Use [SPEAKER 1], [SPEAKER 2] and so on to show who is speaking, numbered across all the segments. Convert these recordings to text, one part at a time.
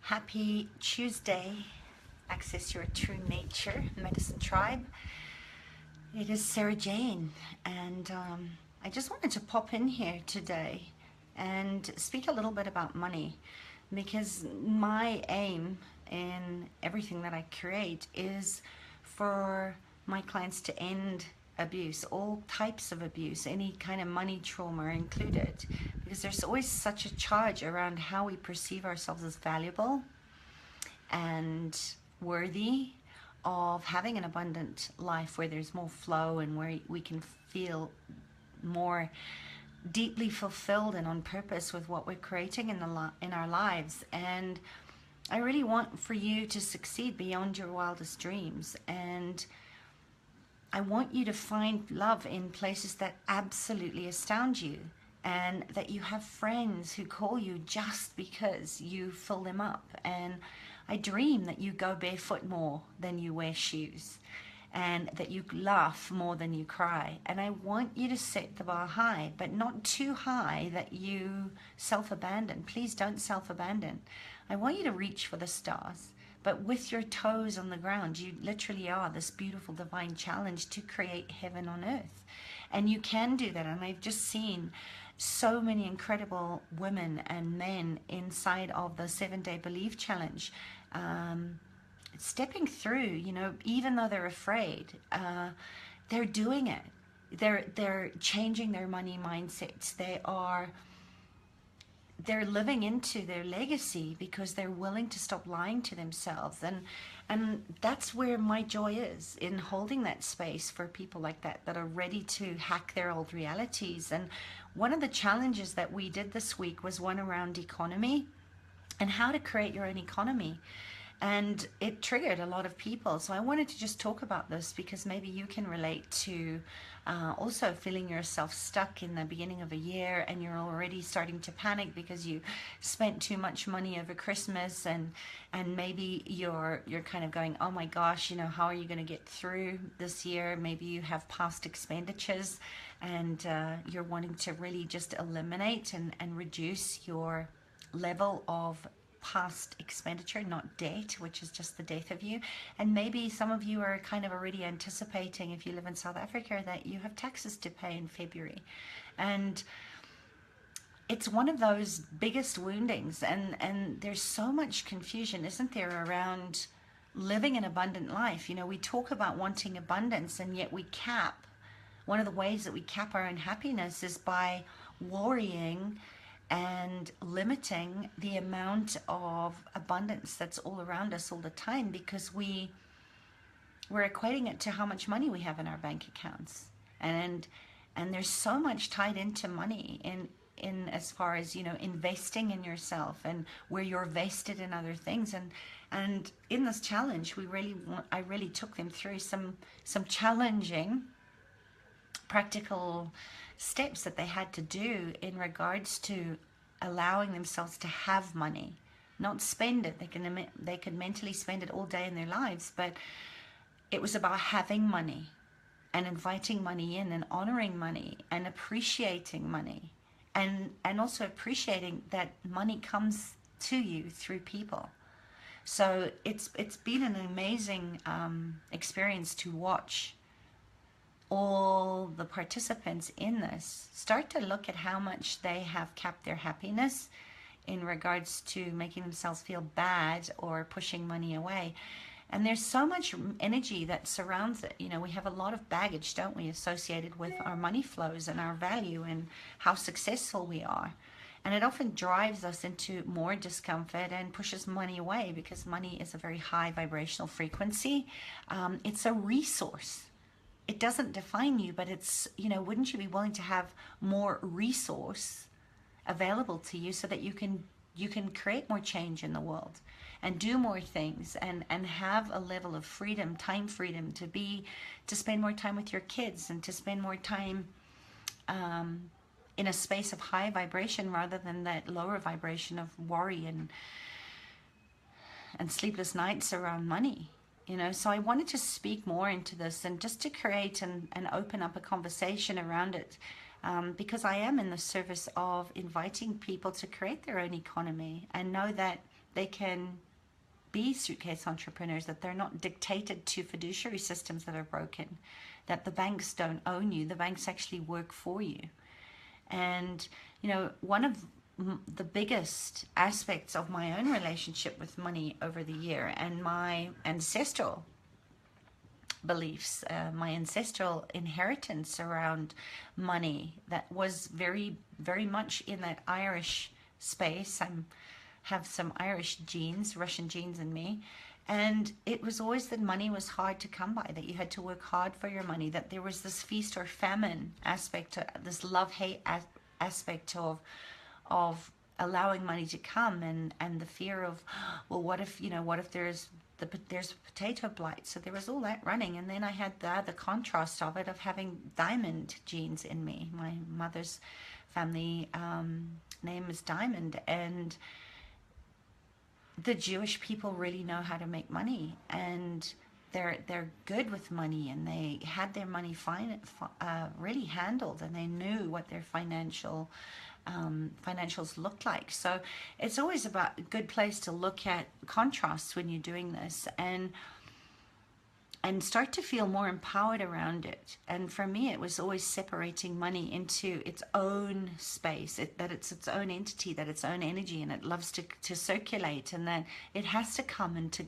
[SPEAKER 1] Happy Tuesday, Access Your True Nature Medicine Tribe. It is Sarah Jane, and I just wanted to pop in here today and speak a little bit about money, because my aim in everything that I create is for my clients to end abuse, all types of abuse, any kind of money trauma included, because there's always such a charge around how we perceive ourselves as valuable and worthy of having an abundant life where there's more flow and where we can feel more deeply fulfilled and on purpose with what we're creating in our lives. And I really want for you to succeed beyond your wildest dreams, and I want you to find love in places that absolutely astound you, and that you have friends who call you just because you fill them up. And I dream that you go barefoot more than you wear shoes, and that you laugh more than you cry. And I want you to set the bar high, but not too high that you self-abandon. Please don't self-abandon. I want you to reach for the stars, but with your toes on the ground. You literally are this beautiful divine challenge to create heaven on earth. And you can do that. And I've just seen so many incredible women and men inside of the 7-day Believe Challenge, stepping through, even though they're afraid, they're doing it. They're changing their money mindsets. They're living into their legacy because they're willing to stop lying to themselves. And that's where my joy is, in holding that space for people like that are ready to hack their old realities. And one of the challenges that we did this week was one around economy and how to create your own economy. And it triggered a lot of people. So I wanted to just talk about this, because maybe you can relate to also feeling yourself stuck in the beginning of a year, and you're already starting to panic because you spent too much money over Christmas, and maybe you're kind of going, oh my gosh, how are you going to get through this year? Maybe you have past expenditures, and you're wanting to really just eliminate and reduce your level of past expenditure, not debt, which is just the death of you. And maybe some of you are kind of already anticipating, if you live in South Africa, that you have taxes to pay in February. And it's one of those biggest woundings, and there's so much confusion, isn't there, around living an abundant life. We talk about wanting abundance, and yet we cap. One of the ways that we cap our own happiness is by worrying and limiting the amount of abundance that's all around us all the time, because we're equating it to how much money we have in our bank accounts. And there's so much tied into money in as far as investing in yourself, and where you're vested in other things. And in this challenge, I really took them through some challenging practical steps that they had to do in regards to allowing themselves to have money, not spend it. They could mentally spend it all day in their lives, but it was about having money and inviting money in and honoring money and appreciating money, and also appreciating that money comes to you through people. So it's been an amazing experience to watch all the participants in this start to look at how much they have capped their happiness in regards to making themselves feel bad or pushing money away. And there's so much energy that surrounds it. We have a lot of baggage, don't we, associated with our money flows and our value and how successful we are. And it often drives us into more discomfort and pushes money away, because money is a very high vibrational frequency. It's a resource. It doesn't define you, but it's, wouldn't you be willing to have more resource available to you so that you can create more change in the world and do more things, and have a level of freedom, time freedom, to spend more time with your kids, and to spend more time in a space of high vibration rather than that lower vibration of worry and sleepless nights around money. So I wanted to speak more into this, and just to create and open up a conversation around it, because I am in the service of inviting people to create their own economy and know that they can be suitcase entrepreneurs, that they're not dictated to fiduciary systems that are broken, that the banks don't own you, the banks actually work for you. And, you know, one of the biggest aspects of my own relationship with money over the year, and my ancestral beliefs, my ancestral inheritance around money, that was very, very much in that Irish space. I have some Irish genes, Russian genes in me. And it was always that money was hard to come by, that you had to work hard for your money, that there was this feast or famine aspect, this love-hate aspect of allowing money to come, and the fear of, well, what if, you know, what if there's potato blight? So there was all that running. And then I had the contrast of it, of having diamond genes in me. My mother's family name is Diamond, and the Jewish people really know how to make money, and they're good with money, and they had their money really handled, and they knew what their financials looked like. So it's always about a good place to look at contrasts when you're doing this, and start to feel more empowered around it. And for me, it was always separating money into its own space, that it's its own entity, that its own energy, and it loves to circulate, and that it has to come and to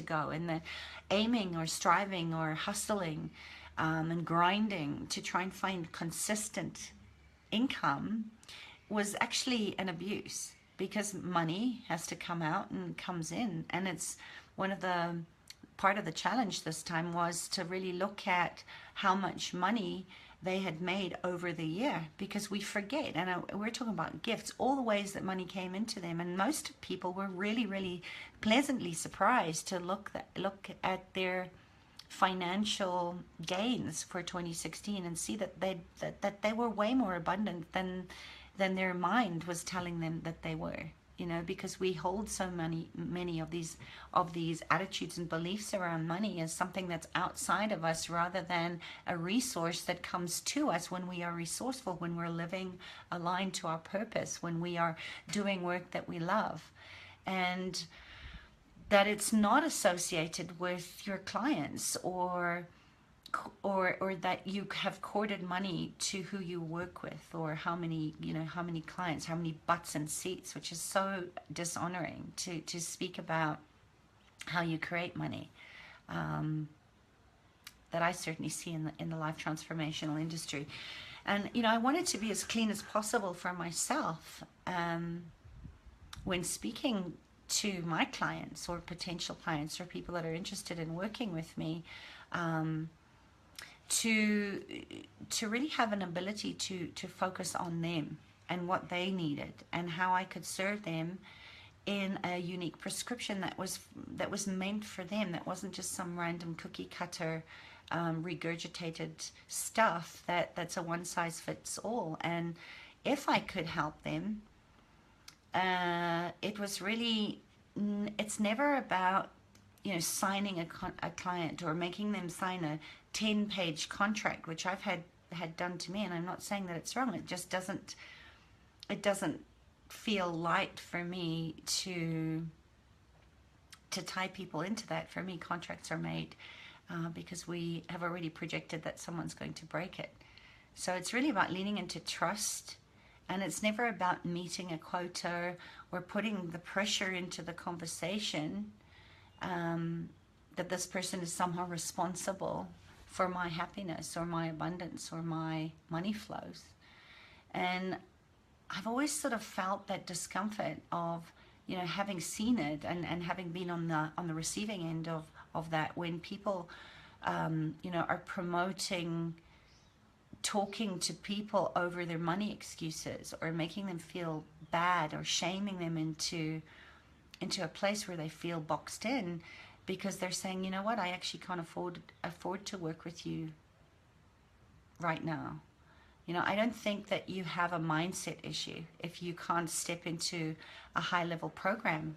[SPEAKER 1] go, and that aiming or striving or hustling and grinding to try and find consistent income was actually an abuse, because money has to come out and comes in. And it's one of the part of the challenge this time was to really look at how much money they had made over the year, because we forget, and we're talking about gifts, all the ways that money came into them, and most people were really, really pleasantly surprised to look at their financial gains for 2016 and see that they were way more abundant than their mind was telling them that they were. You know, because we hold so many of these attitudes and beliefs around money as something that's outside of us, rather than a resource that comes to us when we are resourceful, when we're living aligned to our purpose, when we are doing work that we love. And that it's not associated with your clients, or that you have courted money to who you work with, or how many clients, how many butts and seats, which is so dishonoring to speak about how you create money, that I certainly see in the life transformational industry. And, you know, I wanted to be as clean as possible for myself when speaking to my clients, or potential clients, or people that are interested in working with me, to really have an ability to focus on them and what they needed, and how I could serve them in a unique prescription that was meant for them, that wasn't just some random cookie cutter regurgitated stuff that's a one size fits all. And if I could help them, it was really, it's never about, you know, signing a client or making them sign a 10-page contract, which I've had done to me, and I'm not saying that it's wrong. It just doesn't feel light for me to tie people into that. For me, contracts are made because we have already projected that someone's going to break it. So it's really about leaning into trust, and it's never about meeting a quota or putting the pressure into the conversation that this person is somehow responsible for my happiness or my abundance or my money flows. And I've always sort of felt that discomfort of, you know, having seen it and having been on the receiving end of that, when people you know, are promoting talking to people over their money excuses, or making them feel bad, or shaming them into a place where they feel boxed in, because they're saying, you know what, I actually can't afford to work with you right now. You know, I don't think that you have a mindset issue if you can't step into a high-level program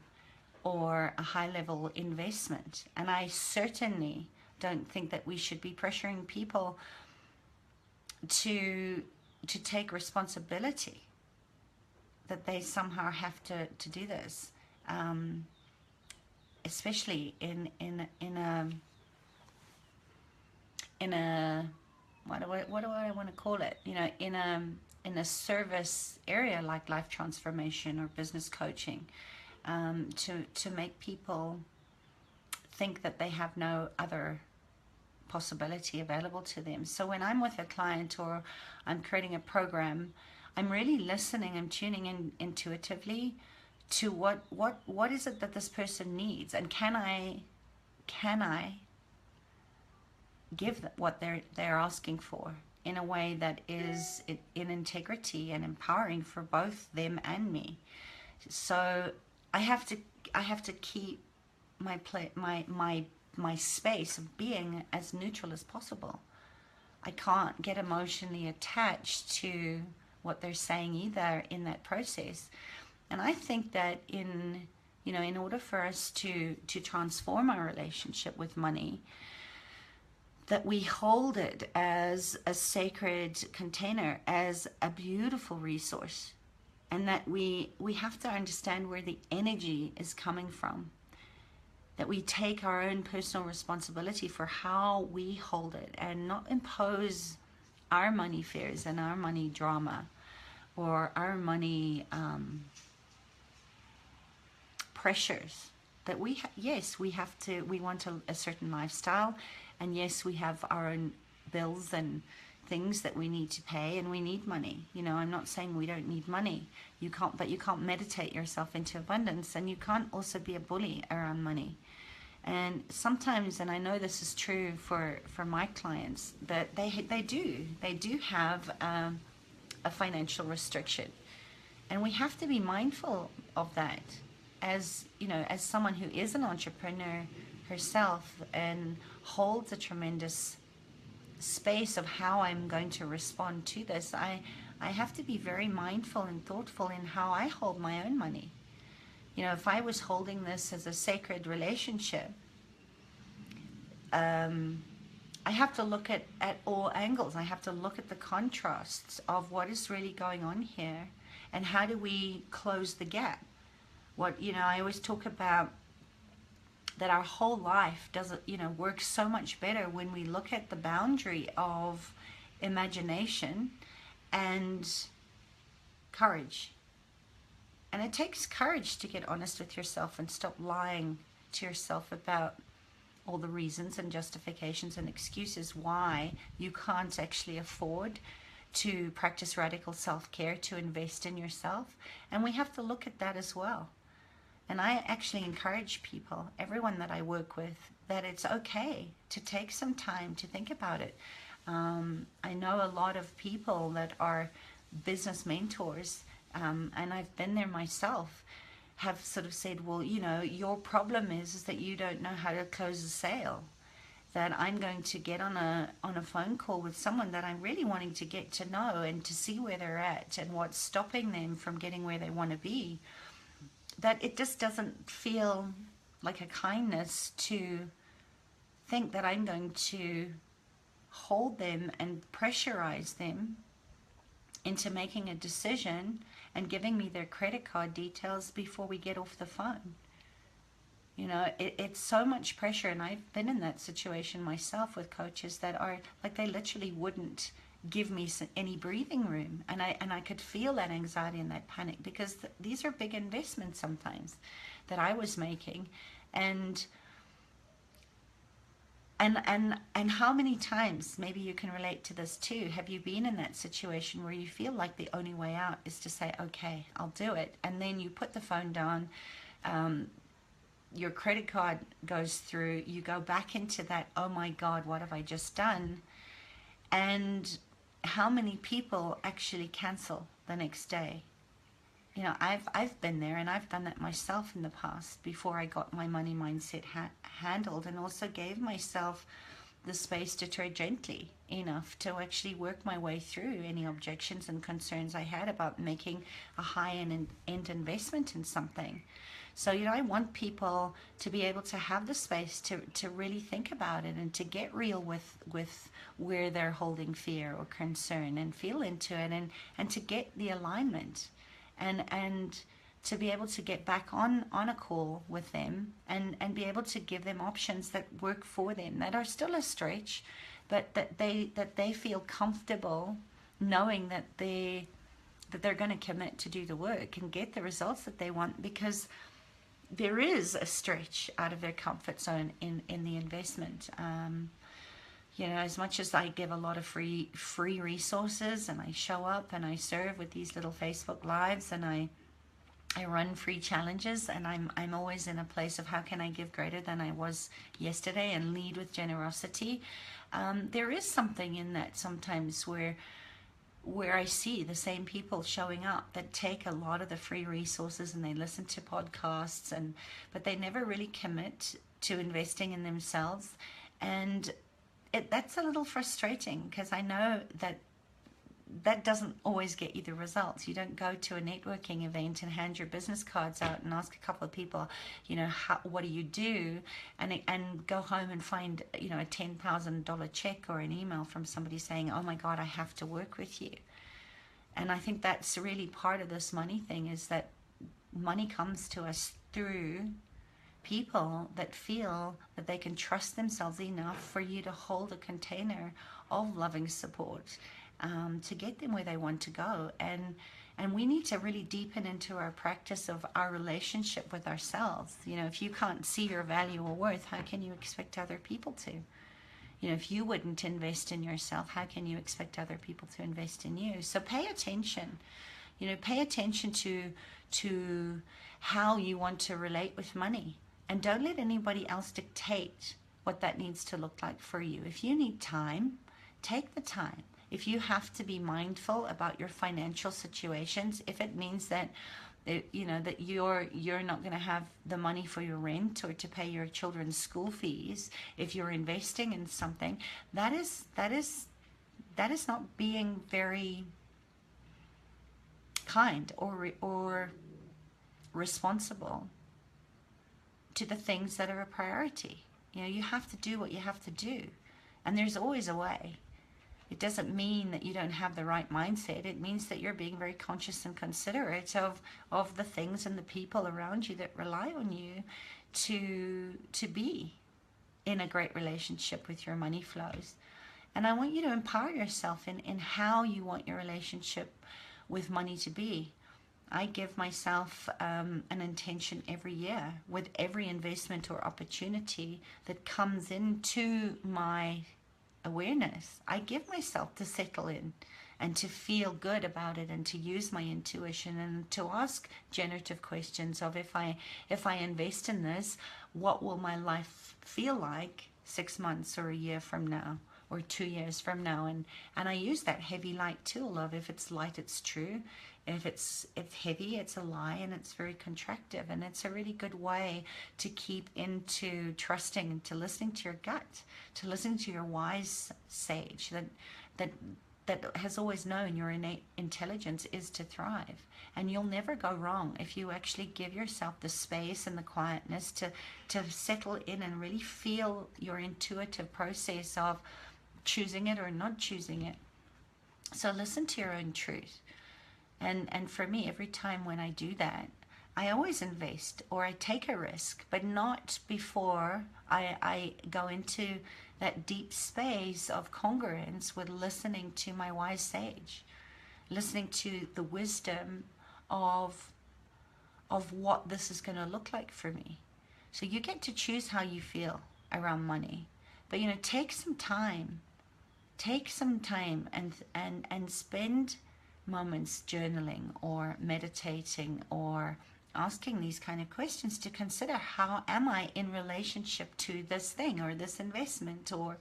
[SPEAKER 1] or a high-level investment. And I certainly don't think that we should be pressuring people to take responsibility, that they somehow have to do this. especially in a what do I want to call it? You know, in a service area like life transformation or business coaching, to make people think that they have no other possibility available to them. So when I'm with a client or I'm creating a program, I'm really listening and tuning in intuitively to what is it that this person needs, and can I give what they're asking for in a way that is in integrity and empowering for both them and me. So I have to keep my space of being as neutral as possible. I can't get emotionally attached to what they're saying either in that process. And I think that in order for us to transform our relationship with money, that we hold it as a sacred container, as a beautiful resource, and that we have to understand where the energy is coming from, that we take our own personal responsibility for how we hold it and not impose our money fears and our money drama or our money pressures. That yes, we want a certain lifestyle, and yes, we have our own bills and things that we need to pay, and we need money. You know, I'm not saying we don't need money. You can't meditate yourself into abundance, and you can't also be a bully around money. And sometimes, and I know this is true for my clients, that they do have a financial restriction, and we have to be mindful of that. As you know, as someone who is an entrepreneur herself and holds a tremendous space of how I'm going to respond to this, I have to be very mindful and thoughtful in how I hold my own money. You know, if I was holding this as a sacred relationship, I have to look at all angles. I have to look at the contrasts of what is really going on here, and how do we close the gap. I always talk about that our whole life works so much better when we look at the boundary of imagination and courage. And it takes courage to get honest with yourself and stop lying to yourself about all the reasons and justifications and excuses why you can't actually afford to practice radical self-care, to invest in yourself. And we have to look at that as well. And I actually encourage people, everyone that I work with, that it's okay to take some time to think about it. I know a lot of people that are business mentors, and I've been there myself, have sort of said, well, your problem is that you don't know how to close a sale. That I'm going to get on a phone call with someone that I'm really wanting to get to know and to see where they're at and what's stopping them from getting where they want to be. That it just doesn't feel like a kindness to think that I'm going to hold them and pressurize them into making a decision and giving me their credit card details before we get off the phone. It's so much pressure, and I've been in that situation myself with coaches that are like, they literally wouldn't give me any breathing room, and I could feel that anxiety and that panic, because these are big investments sometimes that I was making, and how many times, maybe you can relate to this too, have you been in that situation where you feel like the only way out is to say, okay, I'll do it, and then you put the phone down, your credit card goes through, you go back into that, oh my God, what have I just done? And how many people actually cancel the next day? I've been there, and I've done that myself in the past before I got my money mindset handled, and also gave myself the space to tread gently enough to actually work my way through any objections and concerns I had about making a high-end investment in something. So, I want people to be able to have the space to really think about it and to get real with where they're holding fear or concern and feel into it, and to get the alignment and to be able to get back on a call with them and be able to give them options that work for them, that are still a stretch, but that they feel comfortable knowing that they're going to commit to do the work and get the results that they want, because there is a stretch out of their comfort zone in the investment. You know, as much as I give a lot of free resources, and I show up and I serve with these little Facebook lives, and I run free challenges, and I'm always in a place of how can I give greater than I was yesterday and lead with generosity. There is something in that sometimes where I see the same people showing up that take a lot of the free resources and they listen to podcasts, but they never really commit to investing in themselves. And that's a little frustrating, because I know that doesn't always get you the results. You don't go to a networking event and hand your business cards out and ask a couple of people, you know, what do you do, and go home and find, you know, a $10,000 check or an email from somebody saying, oh my God, I have to work with you. And I think that's really part of this money thing, is that money comes to us through people that feel that they can trust themselves enough for you to hold a container of loving support, to get them where they want to go. And we need to really deepen into our practice of our relationship with ourselves. You know, if you can't see your value or worth, how can you expect other people to? You know, if you wouldn't invest in yourself, how can you expect other people to invest in you? So pay attention. You know, pay attention to how you want to relate with money. And don't let anybody else dictate what that needs to look like for you. If you need time, take the time. If you have to be mindful about your financial situations, if it means that you know that you're not going to have the money for your rent or to pay your children's school fees, if you're investing in something, that is not being very kind or responsible to the things that are a priority. You know, you have to do what you have to do, and there's always a way. It doesn't mean that you don't have the right mindset. It means that you're being very conscious and considerate of the things and the people around you that rely on you to be in a great relationship with your money flows. And I want you to empower yourself in how you want your relationship with money to be. I give myself an intention every year with every investment or opportunity that comes into my awareness. I give myself to settle in and to feel good about it, and to use my intuition, and to ask generative questions of, if I invest in this, what will my life feel like 6 months or a year from now or 2 years from now? And I use that heavy light tool of, if it's light, it's true. If it's heavy, it's a lie, and it's very contractive. And it's a really good way to keep into trusting and to listening to your gut, to listening to your wise sage that has always known your innate intelligence is to thrive. And you'll never go wrong if you actually give yourself the space and the quietness to settle in and really feel your intuitive process of choosing it or not choosing it. So listen to your own truth. And for me, every time when I do that, I always invest or I take a risk, but not before I go into that deep space of congruence with listening to my wise sage, listening to the wisdom of what this is going to look like for me. So you get to choose how you feel around money, but you know, take some time and spend moments journaling or meditating or asking these kind of questions to consider, how am I in relationship to this thing or this investment or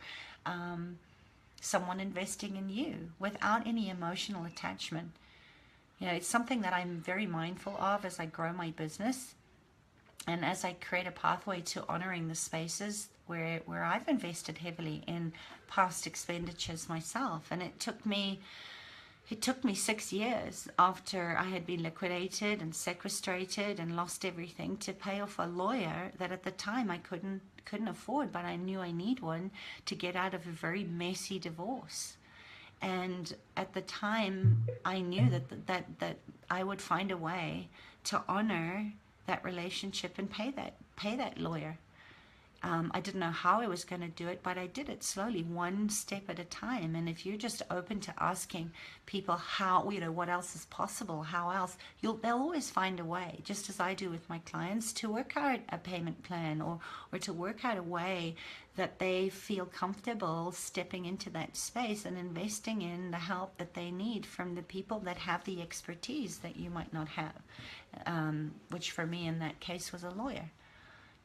[SPEAKER 1] someone investing in you, without any emotional attachment. You know, it's something that I'm very mindful of as I grow my business and as I create a pathway to honoring the spaces where I've invested heavily in past expenditures myself. And it took me 6 years after I had been liquidated and sequestrated and lost everything to pay off a lawyer that at the time I couldn't afford, but I knew I need one to get out of a very messy divorce. And at the time I knew that I would find a way to honor that relationship and pay that lawyer. I didn't know how I was going to do it, but I did it slowly, one step at a time. And if you're just open to asking people how, what else is possible, how else, they'll always find a way, just as I do with my clients, to work out a payment plan, or to work out a way that they feel comfortable stepping into that space and investing in the help that they need from the people that have the expertise that you might not have, which for me in that case was a lawyer.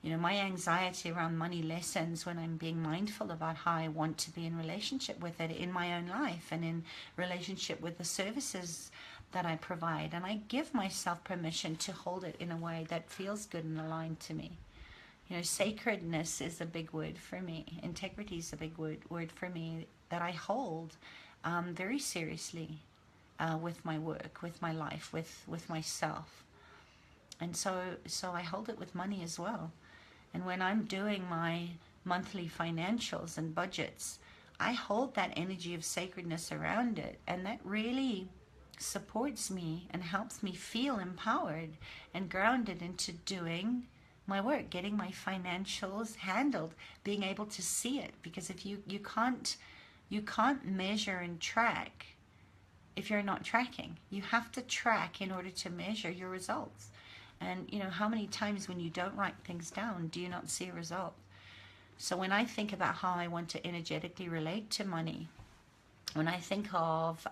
[SPEAKER 1] My anxiety around money lessens when I'm being mindful about how I want to be in relationship with it in my own life and in relationship with the services that I provide. And I give myself permission to hold it in a way that feels good and aligned to me. Sacredness is a big word for me. Integrity is a big word for me that I hold very seriously with my work, with my life, with myself. And so I hold it with money as well. And when I'm doing my monthly financials and budgets, I hold that energy of sacredness around it. And that really supports me and helps me feel empowered and grounded into doing my work, getting my financials handled, being able to see it. Because if you can't measure and track if you're not tracking. You have to track in order to measure your results. And how many times when you don't write things down do you not see a result? So when I think about how I want to energetically relate to money, when I think of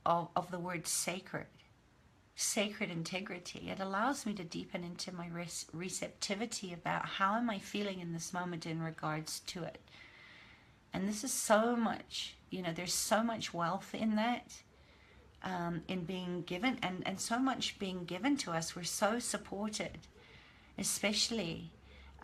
[SPEAKER 1] the word sacred integrity, it allows me to deepen into my receptivity about how am I feeling in this moment in regards to it. And this is so much, there's so much wealth in that. In being given, and so much being given to us. We're so supported, especially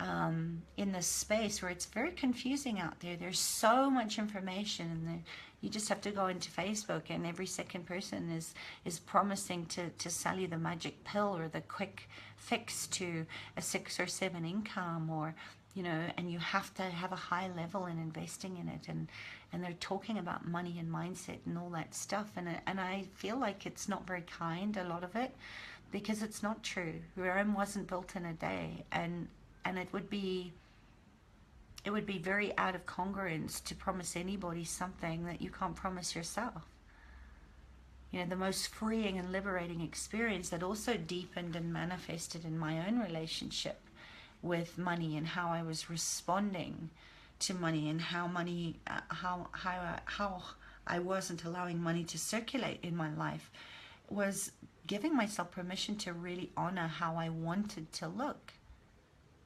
[SPEAKER 1] in this space where it's very confusing out there. There's so much information, and you just have to go into Facebook, and every second person is promising to sell you the magic pill or the quick fix to a 6 or 7 income, or and you have to have a high level in investing in it, and they're talking about money and mindset and all that stuff, and I feel like it's not very kind, a lot of it, because it's not true. Rome wasn't built in a day, and it would be very out of congruence to promise anybody something that you can't promise yourself. The most freeing and liberating experience that also deepened and manifested in my own relationship with money and how I was responding to money, and how money, how I wasn't allowing money to circulate in my life, was giving myself permission to really honor how I wanted to look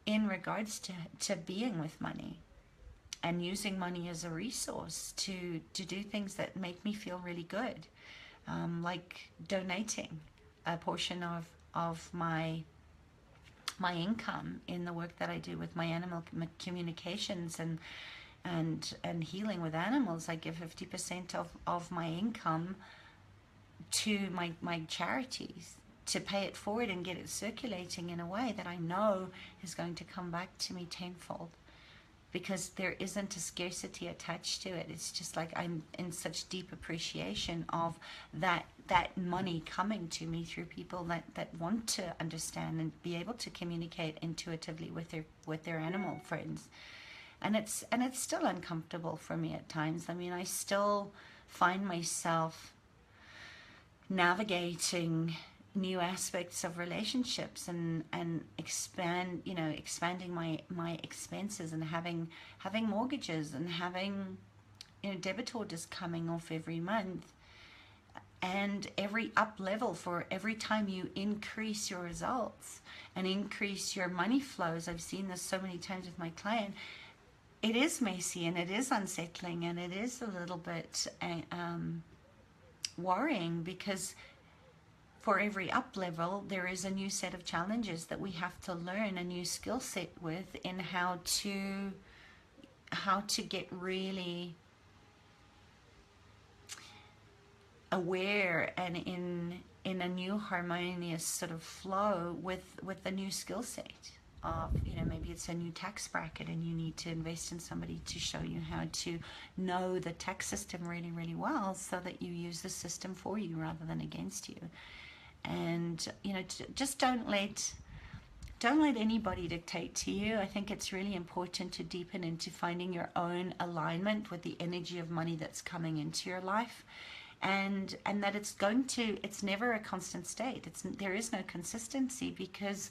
[SPEAKER 1] in regards to being with money, and using money as a resource to do things that make me feel really good, like donating a portion of my income in the work that I do with my animal communications and healing with animals. I give 50% of my income to my charities to pay it forward and get it circulating in a way that I know is going to come back to me tenfold, because there isn't a scarcity attached to it. It's just like I'm in such deep appreciation of that money coming to me through people that want to understand and be able to communicate intuitively with their animal friends. And it's still uncomfortable for me at times. I mean, I still find myself navigating new aspects of relationships and expanding my expenses, and having mortgages, and having debit orders coming off every month, and every up level for every time you increase your results and increase your money flows. I've seen this so many times with my client. It is messy, and it is unsettling, and it is a little bit worrying, because for every up level, there is a new set of challenges that we have to learn, a new skill set with, in how to get really aware and in a new harmonious sort of flow with the new skill set of, maybe it's a new tax bracket, and you need to invest in somebody to show you how to know the tax system really, really well, so that you use the system for you rather than against you. And just don't let anybody dictate to you. I think it's really important to deepen into finding your own alignment with the energy of money that's coming into your life, and that it's never a constant state. There is no consistency, because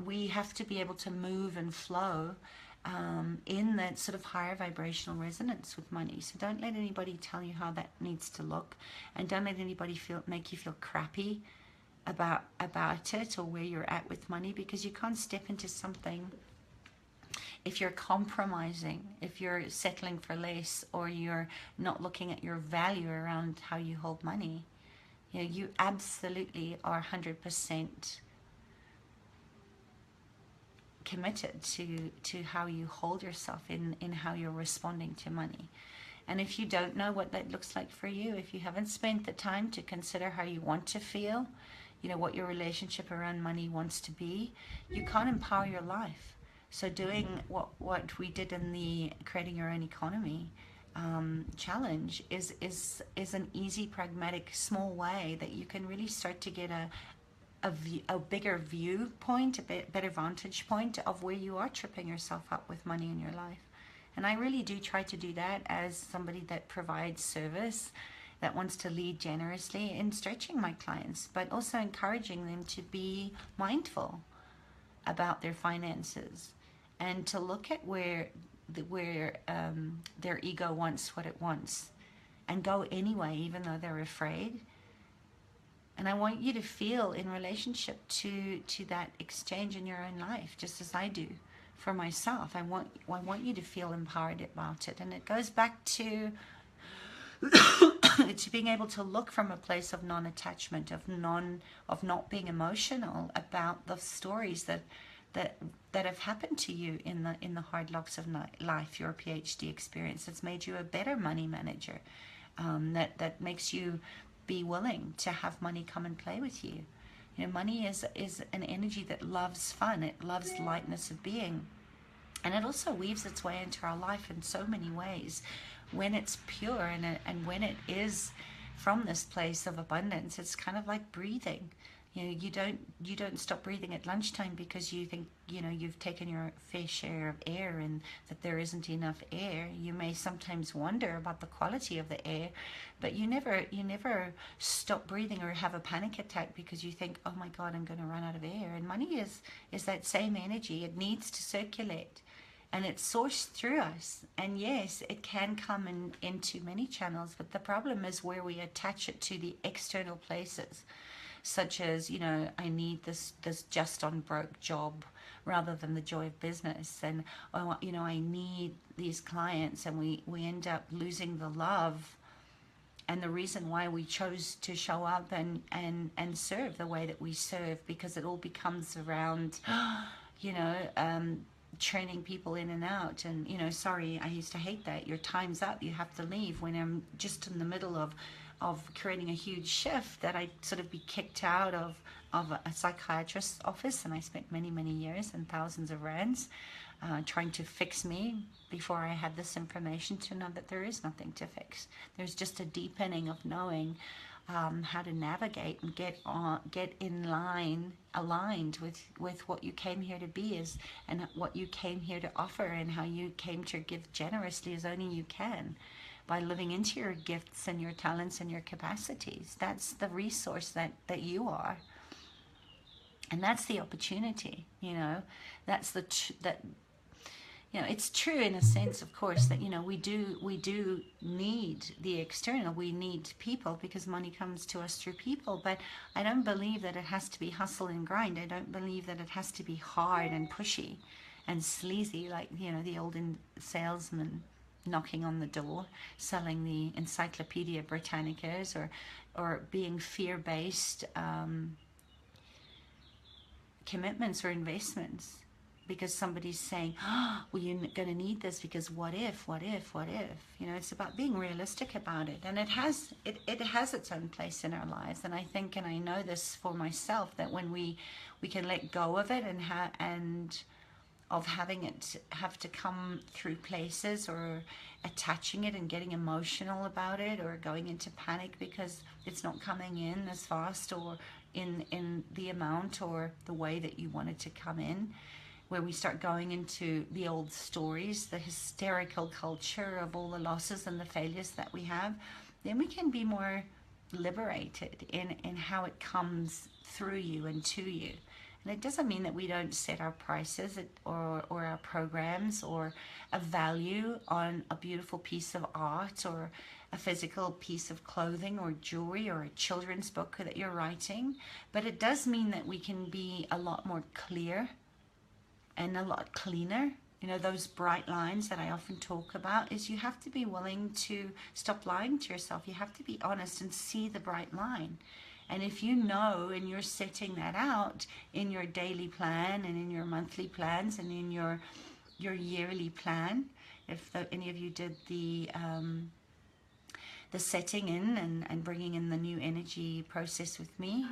[SPEAKER 1] we have to be able to move and flow in that sort of higher vibrational resonance with money. So don't let anybody tell you how that needs to look, and don't let anybody make you feel crappy about it or where you're at with money, because you can't step into something if you're compromising, if you're settling for less, or you're not looking at your value around how you hold money. You absolutely are 100% committed to how you hold yourself in how you're responding to money. And if you don't know what that looks like for you, if you haven't spent the time to consider how you want to feel, what your relationship around money wants to be, you can't empower your life. So doing what we did in the Creating Your Own Economy challenge is an easy, pragmatic, small way that you can really start to get a bigger viewpoint, a better vantage point of where you are tripping yourself up with money in your life. And I really do try to do that as somebody that provides service, that wants to lead generously in stretching my clients, but also encouraging them to be mindful about their finances and to look at where their ego wants what it wants and go anyway, even though they're afraid. And I want you to feel in relationship to that exchange in your own life, just as I do for myself. I want you to feel empowered about it. And it goes back to to being able to look from a place of non-attachment, of not being emotional about the stories that have happened to you in the hard knocks of life. Your PhD experience that's made you a better money manager, that makes you be willing to have money come and play with you. Money is an energy that loves fun. It loves lightness of being, and it also weaves its way into our life in so many ways when it's pure and when it is from this place of abundance. It's kind of like breathing. You don't stop breathing at lunchtime because you think you've taken your fair share of air and that there isn't enough air. You may sometimes wonder about the quality of the air, but you never stop breathing or have a panic attack because you think, oh my God, I'm going to run out of air. And money is that same energy. It needs to circulate, and it's sourced through us. And yes, it can come into many channels, but the problem is where we attach it to the external places, such as, I need this just on broke job rather than the joy of business. And, I need these clients, and we end up losing the love and the reason why we chose to show up and serve the way that we serve, because it all becomes around, training people in and out. And, sorry, I used to hate that. Your time's up, you have to leave, when I'm just in the middle of creating a huge shift, that I'd sort of be kicked out of a psychiatrist's office. And I spent many years and thousands of rands trying to fix me before I had this information to know that there is nothing to fix. There's just a deepening of knowing how to navigate and get in line, aligned with what you came here to be and what you came here to offer, and how you came to give generously as only you can, by living into your gifts and your talents and your capacities. That's the resource that you are. And that's the opportunity, that's it's true in a sense, of course, that, we do need the external. We need people because money comes to us through people. But I don't believe that it has to be hustle and grind. I don't believe that it has to be hard and pushy and sleazy, like, the old salesman knocking on the door, selling the Encyclopedia Britannicas, or being fear-based commitments or investments, because somebody's saying, well, you're going to need this because what if? It's about being realistic about it. And it has its own place in our lives. And I think, and I know this for myself, that when we can let go of it and of having it have to come through places, or attaching it and getting emotional about it, or going into panic because it's not coming in as fast, or in the amount or the way that you want it to come in, where we start going into the old stories, the hysterical culture of all the losses and the failures that we have, then we can be more liberated in how it comes through you and to you. And it doesn't mean that we don't set our prices or our programs or a value on a beautiful piece of art or a physical piece of clothing or jewelry or a children's book that you're writing. But it does mean that we can be a lot more clear and a lot cleaner. You know, those bright lines that I often talk about, is you have to be willing to stop lying to yourself. You have to be honest and see the bright line. And if you know, and you're setting that out in your daily plan and in your monthly plans and in your yearly plan, if any of you did the setting in and bringing in the new energy process with me,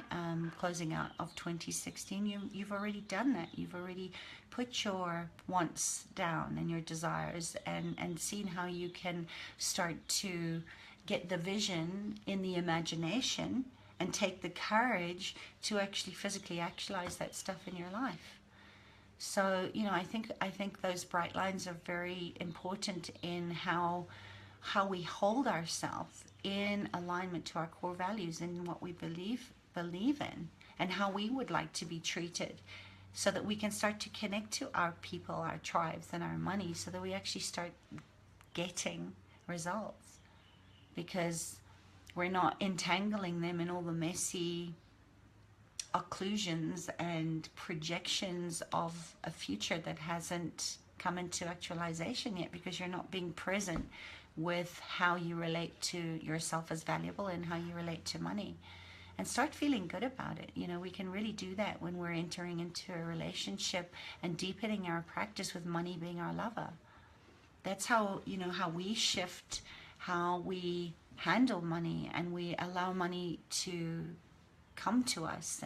[SPEAKER 1] closing out of 2016, you've already done that. You've already put your wants down and your desires and seen how you can start to get the vision in the imagination and take the courage to actually physically actualize that stuff in your life. So, you know, I think those bright lines are very important in how we hold ourselves in alignment to our core values and what we believe in, and how we would like to be treated, so that we can start to connect to our people, our tribes, and our money, so that we actually start getting results, because we're not entangling them in all the messy occlusions and projections of a future that hasn't come into actualization yet, because you're not being present with how you relate to yourself as valuable and how you relate to money. And start feeling good about it. You know, we can really do that when we're entering into a relationship and deepening our practice with money being our lover. That's how, you know, how we shift how we handle money, and we allow money to come to us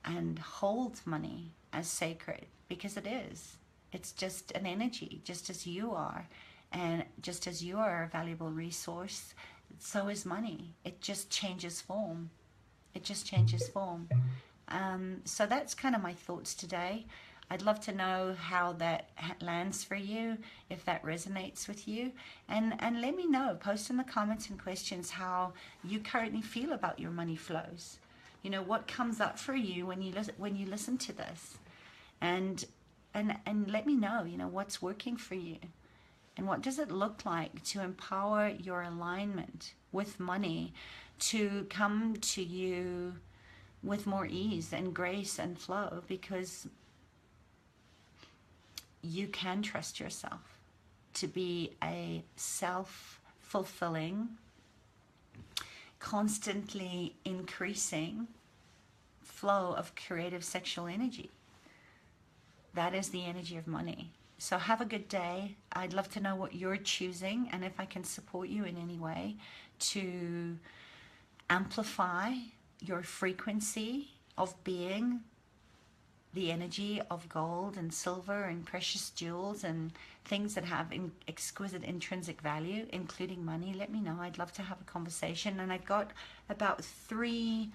[SPEAKER 1] and hold money as sacred, because it is. It's just an energy, just as you are. And just as you are a valuable resource, so is money. It just changes form. It just changes form. So that's kind of my thoughts today. I'd love to know how that lands for you, if that resonates with you. And let me know. Post in the comments and questions how you currently feel about your money flows. You know, what comes up for you when you listen to this. And let me know, you know, what's working for you. And what does it look like to empower your alignment with money to come to you with more ease and grace and flow, because you can trust yourself to be a self-fulfilling, constantly increasing flow of creative sexual energy. That is the energy of money. So have a good day. I'd love to know what you're choosing, and if I can support you in any way to amplify your frequency of being the energy of gold and silver and precious jewels and things that have exquisite intrinsic value, including money. Let me know. I'd love to have a conversation. And I've got about 3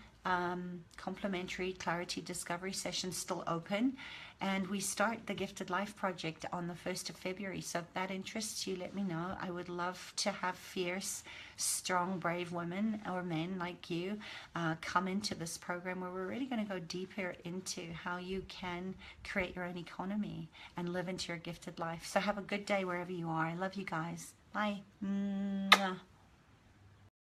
[SPEAKER 1] complimentary clarity discovery sessions still open, and we start the Gifted Life Project on the 1st of February. So if that interests you, let me know. I would love to have fierce, strong, brave women or men like you come into this program, where we're really going to go deeper into how you can create your own economy and live into your gifted life. So have a good day wherever you are. I love you guys. Bye. Mwah.